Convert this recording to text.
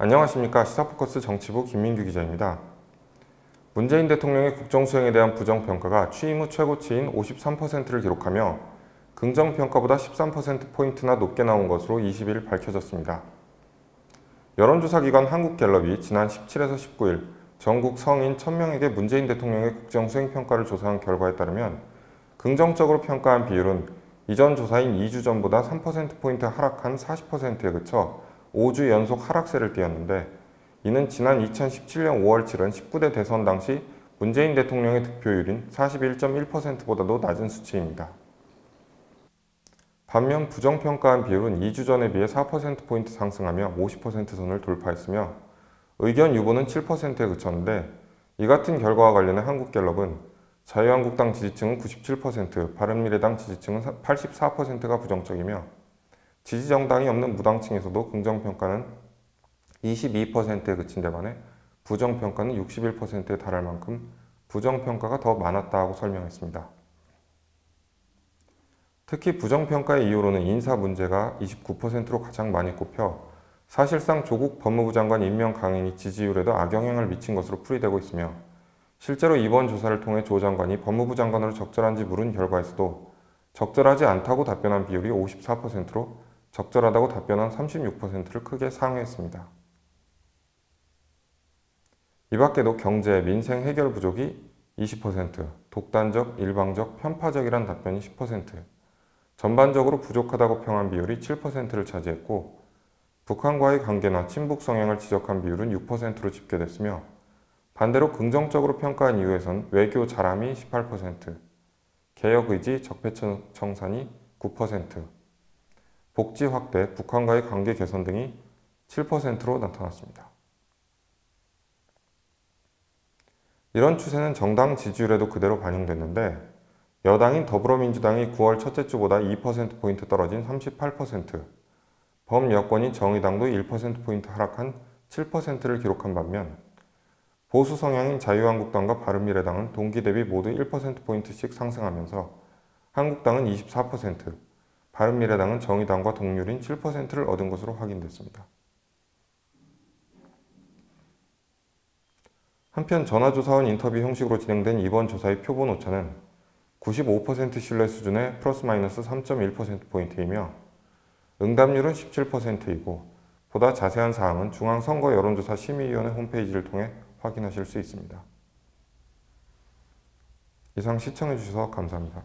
안녕하십니까. 시사포커스 정치부 김민규 기자입니다. 문재인 대통령의 국정수행에 대한 부정평가가 취임 후 최고치인 53%를 기록하며 긍정평가보다 13%포인트나 높게 나온 것으로 20일 밝혀졌습니다. 여론조사기관 한국갤럽이 지난 17에서 19일 전국 성인 1000명에게 문재인 대통령의 국정수행 평가를 조사한 결과에 따르면 긍정적으로 평가한 비율은 이전 조사인 2주 전보다 3%포인트 하락한 40%에 그쳐 5주 연속 하락세를 띄었는데, 이는 지난 2017년 5월 치른 19대 대선 당시 문재인 대통령의 득표율인 41.1%보다도 낮은 수치입니다. 반면 부정평가한 비율은 2주 전에 비해 4%포인트 상승하며 50% 선을 돌파했으며 의견 유보는 7%에 그쳤는데, 이 같은 결과와 관련해 한국갤럽은 자유한국당 지지층은 97%, 바른미래당 지지층은 84%가 부정적이며 지지정당이 없는 무당층에서도 긍정평가는 22%에 그친 데 반해 부정평가는 61%에 달할 만큼 부정평가가 더 많았다고 설명했습니다. 특히 부정평가의 이유로는 인사 문제가 29%로 가장 많이 꼽혀 사실상 조국 법무부 장관 임명 강행이 지지율에도 악영향을 미친 것으로 풀이되고 있으며, 실제로 이번 조사를 통해 조 장관이 법무부 장관으로 적절한지 물은 결과에서도 적절하지 않다고 답변한 비율이 54%로 적절하다고 답변한 36%를 크게 상회했습니다. 이 밖에도 경제, 민생 해결 부족이 20%, 독단적, 일방적, 편파적이란 답변이 10%, 전반적으로 부족하다고 평한 비율이 7%를 차지했고, 북한과의 관계나 친북 성향을 지적한 비율은 6%로 집계됐으며, 반대로 긍정적으로 평가한 이유에선 외교 잘함이 18%, 개혁 의지, 적폐 청산이 9%, 복지 확대, 북한과의 관계 개선 등이 7%로 나타났습니다. 이런 추세는 정당 지지율에도 그대로 반영됐는데, 여당인 더불어민주당이 9월 첫째 주보다 2%포인트 떨어진 38%, 범여권인 정의당도 1%포인트 하락한 7%를 기록한 반면, 보수 성향인 자유한국당과 바른미래당은 동기 대비 모두 1%포인트씩 상승하면서 한국당은 24%, 바른미래당은 정의당과 동률인 7%를 얻은 것으로 확인됐습니다. 한편 전화조사원 인터뷰 형식으로 진행된 이번 조사의 표본 오차는 95% 신뢰 수준의 플러스 마이너스 3.1%포인트이며 응답률은 17%이고, 보다 자세한 사항은 중앙선거 여론조사 심의위원회 홈페이지를 통해 확인하실 수 있습니다. 이상 시청해주셔서 감사합니다.